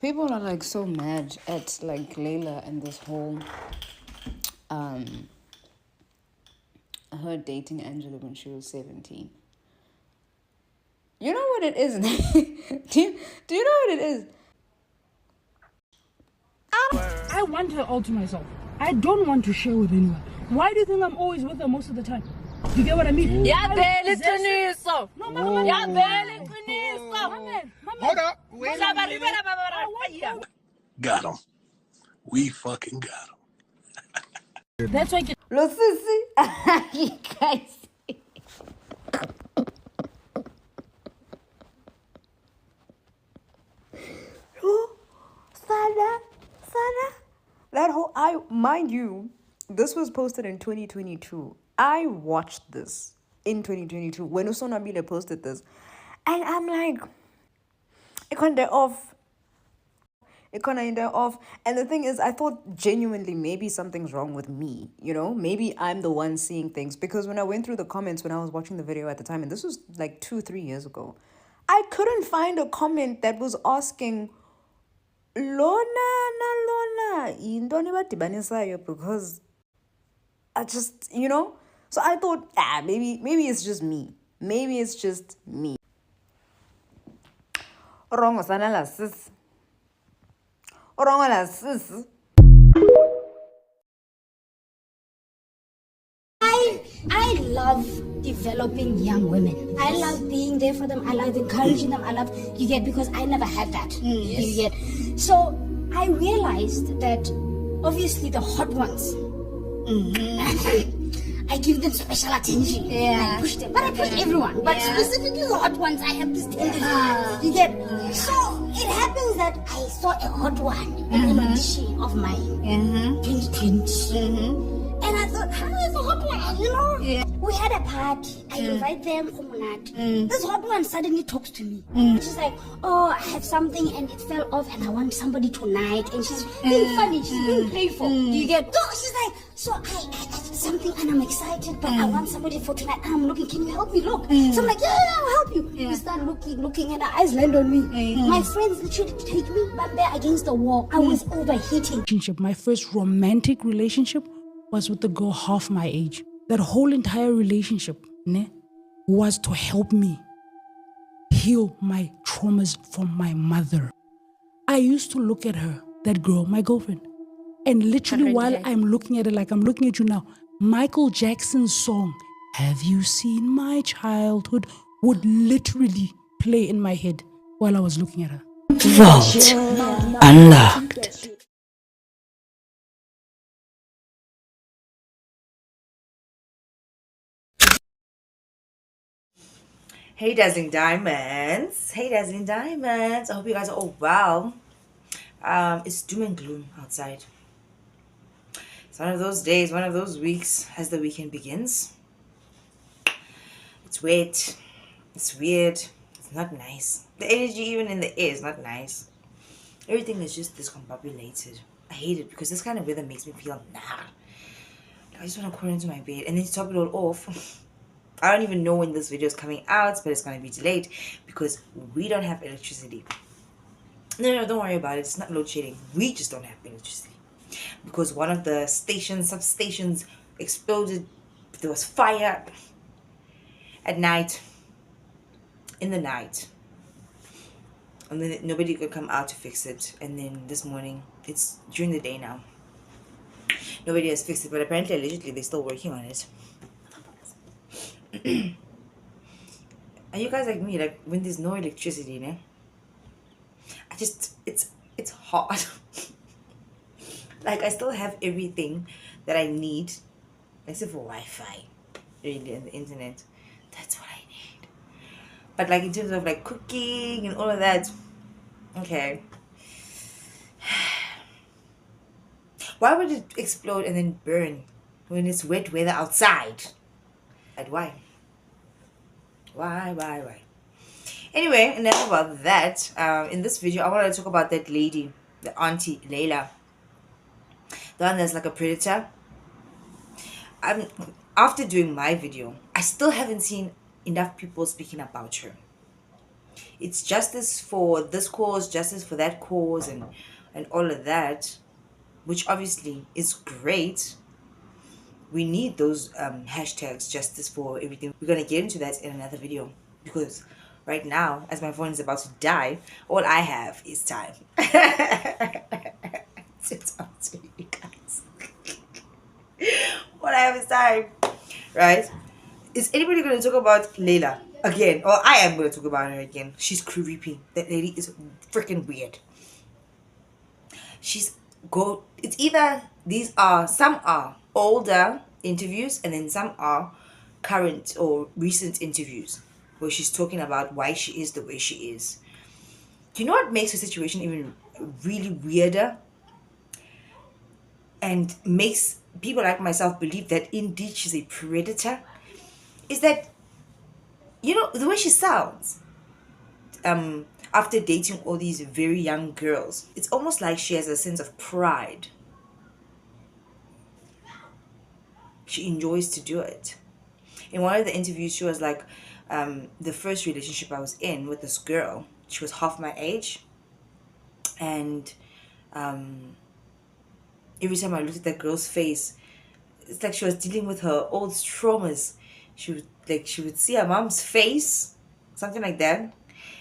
People are like so mad at like Layla and this whole her dating Angela when she was 17. You know what it is? do you know what it is? I want her all to myself. I don't want to share with anyone. Why do you think I'm always with her most of the time? You get what I mean? Yeah, barely Tuniso. No, mama. Yeah, barely Tuniso. Hold up. Wait a minute. Got him. We fucking got him. That's why. Lo sisi. You guys. Sana. That whole mind you, this was posted in 2022. I watched this in 2022 when Usonabile posted this, and I'm like, it can't die off. It can't end off. And the thing is, I thought genuinely maybe something's wrong with me, you know? Maybe I'm the one seeing things. Because when I went through the comments when I was watching the video at the time, and this was like 2-3 years ago, I couldn't find a comment that was asking, Lona, because I just, you know? So I thought, maybe it's just me. Maybe it's just me. Wrong, sis. I love developing young women. I love being there for them. I love encouraging them. I love, you get, because I never had that. Yes. You get. So I realized that obviously the hot ones, I give them special attention. Yeah. I push them. But I push everyone. But specifically the hot ones, I have this tendency. You get. So it happens that I saw a hot one in an audition of mine, 2020. And I thought, how is a hot one, you know? Yeah. We had a party. I invite them for Monat. This hot one suddenly talks to me. She's like, oh, I have something and it fell off and I want somebody tonight. And she's being funny. She's being playful. You get? So she's like, so I something and I'm excited, but I want somebody for tonight. And I'm looking, can you help me look? So I'm like, yeah, I'll help you. We start looking, and her eyes land on me. My friends literally take me back there against the wall. I was overheating. My first romantic relationship was with a girl half my age. That whole entire relationship was to help me heal my traumas from my mother. I used to look at her, that girl, my girlfriend, and literally while I'm looking at her like I'm looking at you now, Michael Jackson's song, Have You Seen My Childhood, would literally play in my head while I was looking at her. Vault unlocked. Hey dazzling diamonds. I hope you guys are all well. It's doom and gloom outside. It's one of those days, one of those weeks as the weekend begins. It's wet, it's weird, it's not nice. The energy even in the air is not nice. Everything is just discombobulated. I hate it because this kind of weather makes me feel I just want to crawl into my bed. And then to top it all off, I don't even know when this video is coming out, but it's going to be delayed because we don't have electricity. No, don't worry about it. It's not load shedding. We just don't have electricity because one of the substations exploded. There was fire at night, in the night, and then nobody could come out to fix it. And then this morning, it's during the day now, nobody has fixed it, but apparently allegedly they're still working on it. Are you guys like me, like when there's no electricity, it's hard. Like I still have everything that I need except for Wi-Fi, really, and the internet. That's what I need. But like in terms of like cooking and all of that, okay. Why would it explode and then burn when it's wet weather outside? And why? Anyway, enough about that. In this video, I want to talk about that lady, the auntie Leila, the one that's like a predator. After doing my video, I still haven't seen enough people speaking about her. It's justice for this cause, justice for that cause, and all of that, which obviously is great. We need those hashtags, justice for everything. We're gonna get into that in another video, because right now, as my phone is about to die, all I have is time. To talk to you guys. All I have is time, right? Is anybody gonna talk about Leila again? Or I am gonna talk about her again. She's creepy. That lady is freaking weird. It's either some are older interviews, and then some are current or recent interviews where she's talking about why she is the way she is. Do you know what makes the situation even really weirder and makes people like myself believe that indeed she's a predator? Is that, you know, the way she sounds after dating all these very young girls, it's almost like she has a sense of pride. She enjoys to do it. In one of the interviews, she was like, the first relationship I was in with this girl, she was half my age, and every time I looked at that girl's face, it's like she was dealing with her old traumas. She would see her mom's face, something like that,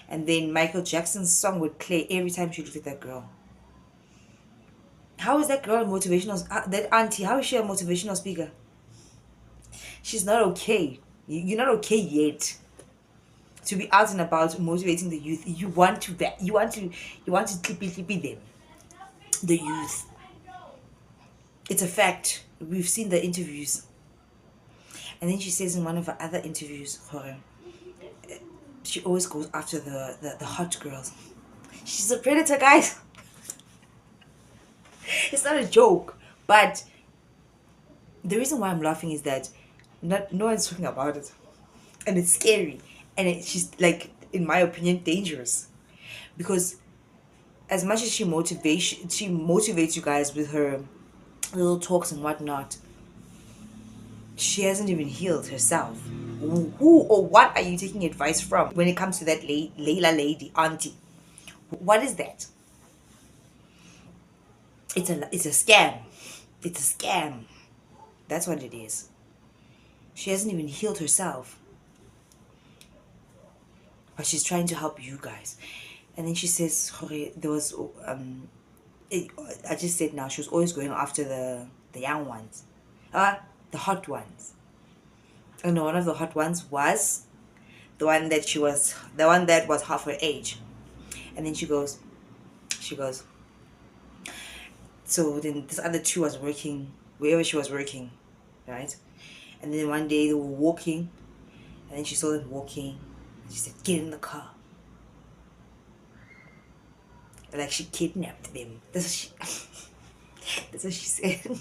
and then Michael Jackson's song would play every time she looked at that girl. How is that girl a motivational? That auntie, how is she a motivational speaker? She's not okay. You're not okay yet to be out and about motivating the youth. You want to clippy them, the youth. It's a fact. We've seen the interviews. And then she says in one of her other interviews, she always goes after the hot girls. She's a predator, guys. It's not a joke, but the reason why I'm laughing is that no one's talking about it, and it's scary, and she's like, in my opinion, dangerous, because as much as she motivates you guys with her little talks and whatnot, she hasn't even healed herself. Who or what are you taking advice from when it comes to that Leila lady, auntie? What is that? It's a scam. It's a scam. That's what it is. She hasn't even healed herself, but she's trying to help you guys. And then she says, there was I just said now, she was always going after the young ones, the hot ones. And one of the hot ones was the one that was half her age. And then she goes, so then this other two was working wherever she was working, right? And then one day they were walking, and then she saw them walking. She said, "Get in the car." Like she kidnapped them. That's what she said.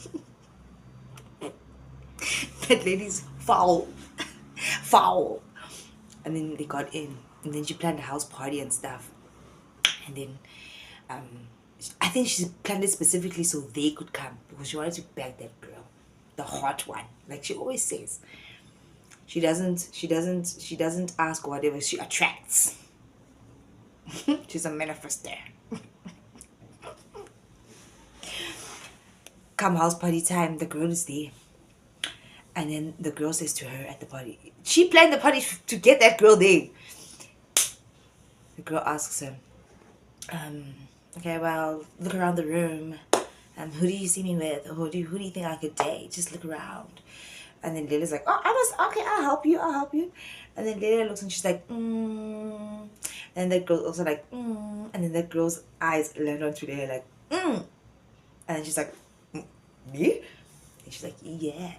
That lady's foul. And then they got in, and then she planned a house party and stuff. And then I think she planned it specifically so they could come, because she wanted to bag that girl, the hot one, like she always says. She doesn't ask whatever, she attracts. She's a manifester. Come house party time, the girl is there. And then the girl says to her at the party, she planned the party to get that girl there. The girl asks her, okay, well, look around the room. Who do you see me with? Or who do you think I could date? Just look around. And then Leila's like, okay, I'll help you. And then Leila looks and she's like, And that girl's also like, And then that girl's eyes land onto Leila like, And then she's like, me? And she's like, yeah.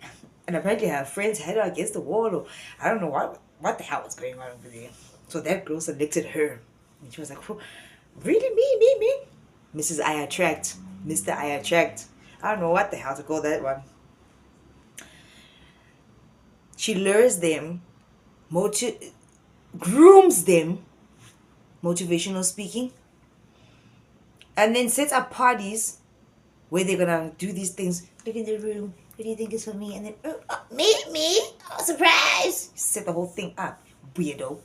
And apparently her friends had her against the wall, or I don't know what the hell was going on over there. So that girl selected her. And she was like, oh, really? Me? Mrs. I Attract. Mr. I Attract. I don't know what the hell to call that one. She lures them, grooms them, motivational speaking, and then sets up parties where they're gonna do these things. Look in the room. What do you think is for me? And then, me? Oh, surprise! Set the whole thing up. Weirdo.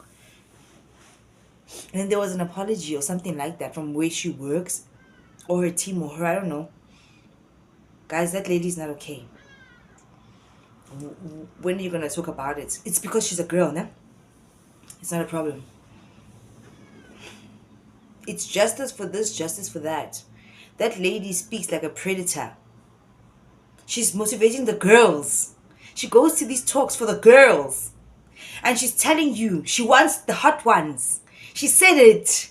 And then there was an apology or something like that from where she works or her team or her, I don't know. Guys, that lady's not okay. When are you going to talk about it? It's because she's a girl, no? It's not a problem. It's justice for this, justice for that. That lady speaks like a predator. She's motivating the girls. She goes to these talks for the girls. And she's telling you she wants the hot ones. She said it.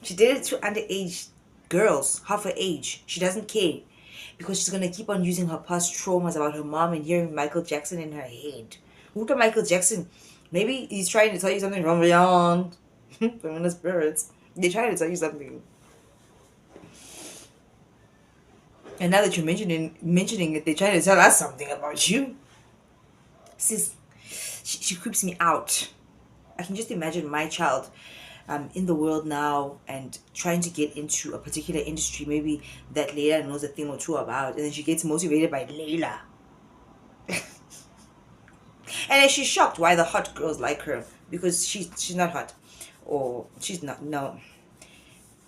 She did it to underage girls, half her age. She doesn't care. Because she's going to keep on using her past traumas about her mom and hearing Michael Jackson in her head. Look at Michael Jackson. Maybe he's trying to tell you something from beyond. From the spirits. They're trying to tell you something. And now that you're mentioning it, they're trying to tell us something about you. Sis, she creeps me out. I can just imagine my child in the world now and trying to get into a particular industry, maybe that Leila knows a thing or two about, and then she gets motivated by Leila. And then she's shocked why the hot girls like her, because she's not hot, or she's not. No,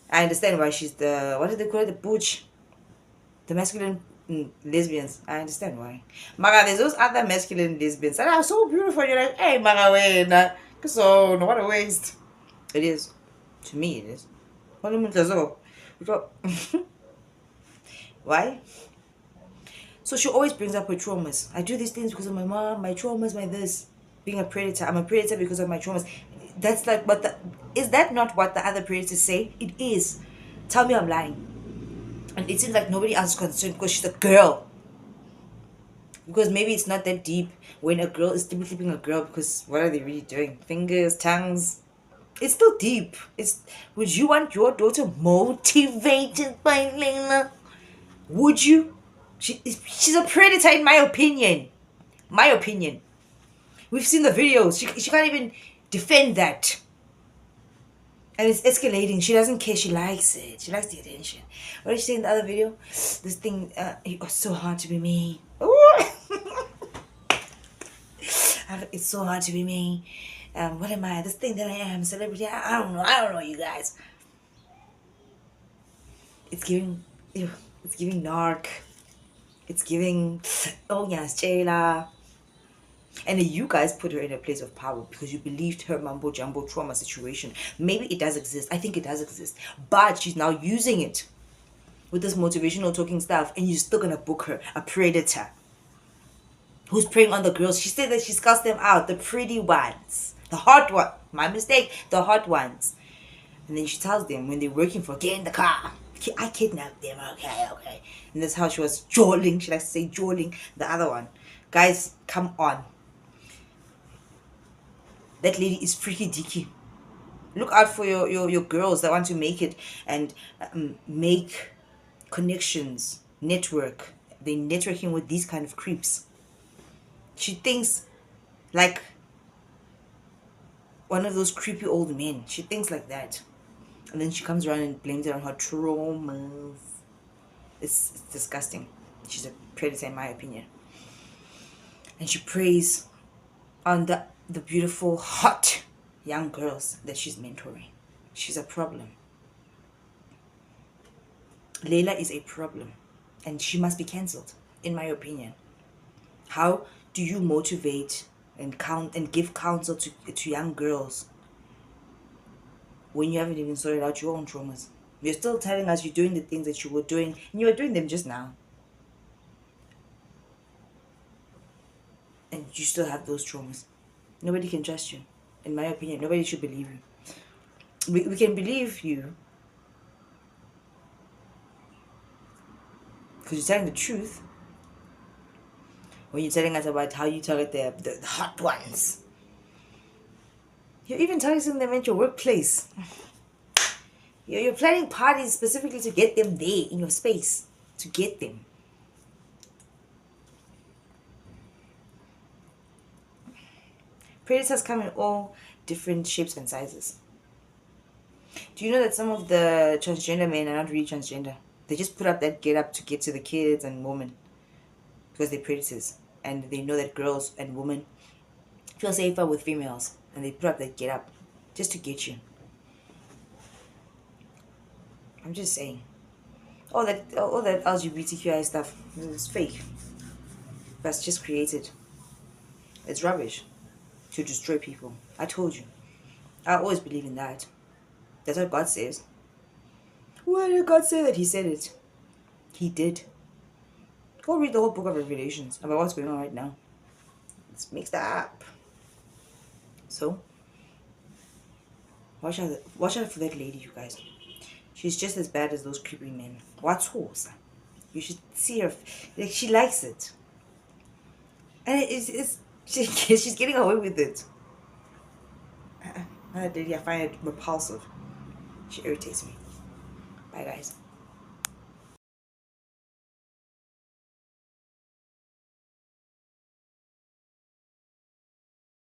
I understand why she's the, what do they call it, the butch, the masculine lesbians. I understand why. Maga, there's those other masculine lesbians that are so beautiful. You're like, hey, Maga, wait, so no, what a waste. It is. To me, it is. Why? So she always brings up her traumas. I do these things because of my mom, my traumas, my this. Being a predator. I'm a predator because of my traumas. That's like what the... Is that not what the other predators say? It is. Tell me I'm lying. And it seems like nobody else is concerned because she's a girl. Because maybe it's not that deep when a girl is typically being a girl, because what are they really doing? Fingers, tongues. It's still deep. It's... Would you want your daughter motivated by Leila? Would you? She's a predator in my opinion. My opinion. We've seen the videos. She can't even defend that. And it's escalating. She doesn't care. She likes it. She likes the attention. What did she say in the other video? This thing, it was so hard to be me. It's so hard to be me. What am I? This thing that I am, celebrity. I don't know, you guys. It's giving, it's giving narc. It's giving, oh yes, Leila. And you guys put her in a place of power because you believed her mumbo jumbo trauma situation. Maybe it does exist. I think it does exist. But she's now using it with this motivational talking stuff, and you're still gonna book her a predator who's preying on the girls. She said that she scouts them out, the pretty ones, the hot one. My mistake, the hot ones. And then she tells them when they're working for, get in the car. I kidnapped them. Okay. And that's how she was jawling. She likes to say jawling the other one. Guys, come on. That lady is freaky deaky. Look out for your girls that want to make it and make connections, network. They're networking with these kind of creeps. She thinks like one of those creepy old men. She thinks like that. And then she comes around and blames it on her traumas. It's disgusting. She's a predator in my opinion. And she preys on the beautiful, hot young girls that she's mentoring. She's a problem. Leila is a problem. And she must be cancelled, in my opinion. How do you motivate and give counsel to young girls when you haven't even sorted out your own traumas? You're still telling us you're doing the things that you were doing, and you were doing them just now. And you still have those traumas. Nobody can trust you. In my opinion, nobody should believe you. We can believe you because you're telling the truth. When you're telling us about how you target the hot ones. You're even targeting them at your workplace. You're planning parties specifically to get them there in your space. To get them. Predators come in all different shapes and sizes. Do you know that some of the transgender men are not really transgender? They just put up that get up to get to the kids and women. Because they're predators. And they know that girls and women feel safer with females. and they put up that get up just to get you. I'm just saying. All that LGBTQI stuff is fake. That's just created. It's rubbish to destroy people. I told you. I always believe in that. That's what God says. Why did God say that? He said it. He did. Go read the whole book of Revelations about what's going on right now. It's mixed up. So, watch out for that lady, you guys. She's just as bad as those creepy men. What's horse? You should see her. Like, she likes it. And she's getting away with it. Another lady, I find it repulsive. She irritates me. Bye, guys.